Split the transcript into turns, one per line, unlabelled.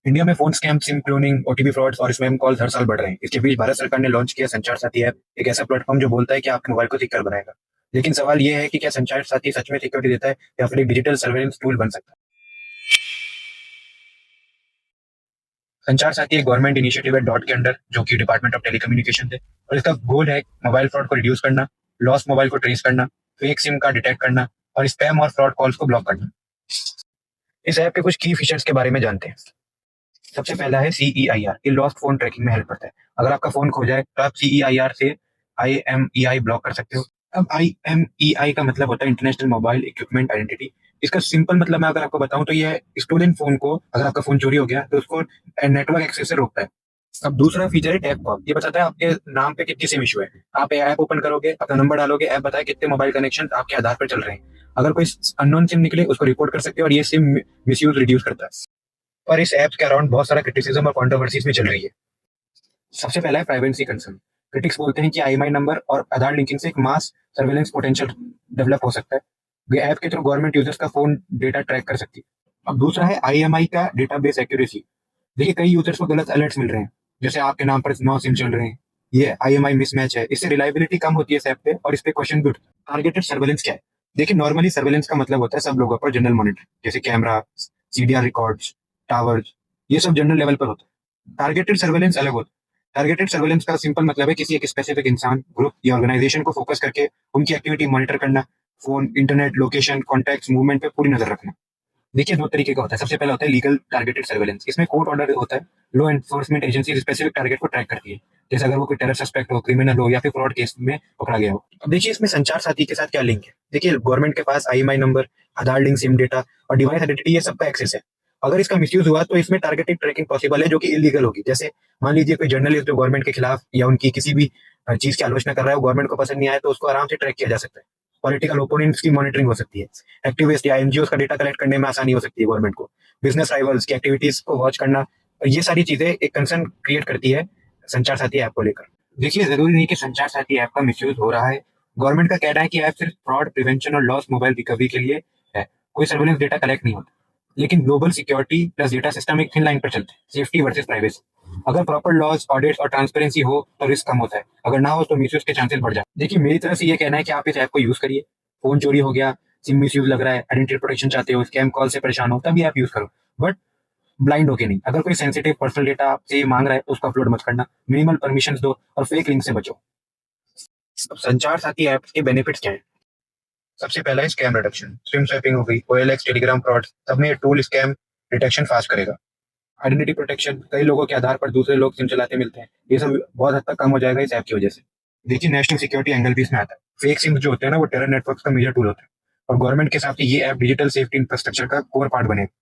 India में phone scam, SIM cloning, OTP frauds और spam calls her साल बढ़ रहे हैं। इसके बीच भारत सरकार ने लॉन्च किया संचार साथी ऐप, एक ऐसा प्लेटफॉर्म जो बोलता है कि आपके मोबाइल को सिक्योर बनाएगा। लेकिन सवाल यह है कि क्या संचार साथी सच में सिक्योरिटी देता है या फिर एक डिजिटल सर्वेलेंस टूल बन सकता है। संचार साथी एक गवर्नमेंट इनिशिएटिव है डॉट के अंडर, जो कि डिपार्टमेंट ऑफ टेलीकम्युनिकेशन है, और इसका गोल है मोबाइल फ्रॉड को रिड्यूस करना, लॉस्ट मोबाइल को ट्रेस करना, फेक सिम का डिटेक्ट करना और स्पैम और फ्रॉड कॉल्स को ब्लॉक करना। इस ऐप के कुछ की फीचर्स के बारे में जानते हैं। सबसे पहला है CEIR, ये लॉस्ट फोन ट्रैकिंग में हेल्प करता है। अगर आपका फोन खो जाए तो आप CEIR से IMEI ब्लॉक कर सकते हो। अब IMEI का मतलब होता है इंटरनेशनल मोबाइल इक्विपमेंट आइडेंटिटी। इसका सिंपल मतलब मैं अगर आपको बताऊं तो ये स्टोलन फोन को, अगर आपका फोन चोरी हो गया तो उसको नेटवर्क एक्सेस से रोकता है। अब दूसरा फीचर है टैप कॉल, ये बताता है आपके नाम पे कितनी सिम इशू है। आप ऐप ओपन करोगे, अपना नंबर डालोगे, ऐप बताए कितने मोबाइल कनेक्शन आपके आधार पर चल रहे हैं। अगर कोई अननोन सिम निकले उसको रिपोर्ट कर सकते हो और ये सिम मिसयूज रिड्यूस करता है। पर इस ऐप के अराउंड बहुत सारा क्रिटिसिज्म और कंट्रोवर्सीज भी चल रही है। सबसे पहला है प्राइवेसी कंसर्न। क्रिटिक्स बोलते हैं कि IMEI नंबर और आधार लिंकिंग से एक मास सर्वेलेंस पोटेंशियल डेवलप हो सकता है। ये ऐप के थ्रू गवर्नमेंट यूजर्स का फोन डेटा ट्रैक कर सकती है। अब दूसरा है IMEI का डेटाबेस एक्यूरेसी। देखिए कई यूजर्स को गलत अलर्ट्स मिल रहे हैं, जैसे आपके नाम पर 9 सिम चल रहे हैं। ये IMEI मिसमैच है, इससे रिलायबिलिटी कम होती है इस ऐप पे और इस पे क्वेश्चन भी उठता है। टारगेटेड सर्वेलेंस क्या है? देखिए नॉर्मली सर्वेलेंस का मतलब होता है सब लोगों पर जनरल मॉनिटर, जैसे कैमरा, CDR रिकॉर्ड्स, टावर्स, ये सब जनरल लेवल पर होता है। टारगेटेड सर्वेलेंस अलग होता है। टारगेटेड सर्वेलेंस का सिंपल मतलब है किसी एक स्पेसिफिक इंसान, ग्रुप या ऑर्गेनाइजेशन को फोकस करके उनकी एक्टिविटी मॉनिटर करना, phone, internet, location, contacts, movement पे पूरी नजर रखना। देखिए दो तरीके का होता है। सबसे पहला होता है लीगल टारगेटेड सर्वेलेंस। इसमें कोर्ट ऑर्डर होता है, law enforcement agency specific target को ट्रैक करती है, जैसे अगर वो कोई टेरर सस्पेक्ट हो, क्रिमिनल हो या फिर फ्रॉड केस में पकड़ा गया हो। अब देखिए इसमें संचार साथी के साथ क्या लिंक है। देखिए गवर्नमेंट के पास IMEI नंबर, आधार लिंक, सिम डेटा और डिवाइस आइडेंटिटी, ये सबका एक्सेस है। अगर इसका मिसयूज हुआ तो इसमें टारगेटेड ट्रैकिंग पॉसिबल है, जो कि इलीगल होगी। जैसे मान लीजिए कोई जर्नलिस्ट जो गवर्नमेंट के खिलाफ या उनकी किसी भी चीज की आलोचना कर रहा है, वो गवर्नमेंट को पसंद नहीं आया, तो उसको आराम से ट्रैक किया जा सकता है। पॉलिटिकल ओपोनेंट्स की मॉनिटरिंग हो सकती है। एक्टिविस्ट या NGOs का डेटा कलेक्ट करने में आसानी हो सकती है गवर्नमेंट को। बिजनेस राइवल्स की एक्टिविटीज को वॉच करना, ये सारी चीजें एक कंसर्न क्रिएट करती है संचार साथी ऐप को लेकर। देखिए जरूरी नहीं कि संचार साथी ऐप का मिसयूज हो रहा है। गवर्नमेंट का कहना है कि ऐप सिर्फ फ्रॉड प्रिवेंशन और लॉस मोबाइल रिकवरी के लिए है, कोई सर्वेलेंस डेटा कलेक्ट नहीं होता। लेकिन global security plus data system एक थिन लाइन पर चलते हैं, सेफ्टी वर्सेस प्राइवेसी। अगर प्रॉपर लॉज, ऑडिट्स और ट्रांसपेरेंसी हो तो रिस्क कम होता है, अगर ना हो तो मिसयूज के चांसेस बढ़ जाते हैं। देखिए मेरी तरफ से ये कहना है कि आप इस ऐप को यूज करिए। फोन चोरी हो गया, सिम मिसयूज लग रहा है, आइडेंटिटी प्रोटेक्शन चाहते हो, स्कैम कॉल से परेशान हो, तभी आप यूज करो। बट ब्लाइंड होके नहीं। अगर कोई सेंसिटिव पर्सनल डेटा आपसे मांग रहा है तो उसको अपलोड मत करना, मिनिमल परमिशंस दो और फेक लिंक से बचो। अब संचार साथी ऐप्स के बेनिफिट्स क्या हैं? सबसे पहला है स्कैम रिडक्शन। स्विम स्वैपिंग हो गई, OLX, टेलीग्राम फ्रॉड, सब में ये टूल स्कैम डिटेक्शन फास्ट करेगा। आइडेंटिटी प्रोटेक्शन, कई लोगों के आधार पर दूसरे लोग सिम चलाते मिलते हैं, ये सब बहुत हद तक कम हो जाएगा इस ऐप की वजह से। देखिए नेशनल सिक्योरिटी एंगल भी इसमें आता है। फेक सिम जो होते हैं ना, वो टेरर नेटवर्क का मेजर टूल होता है, और गवर्नमेंट के हिसाब से ये ऐप डिजिटल सेफ्टी इंफ्रास्ट्रक्चर का कोर पार्ट बनेगा।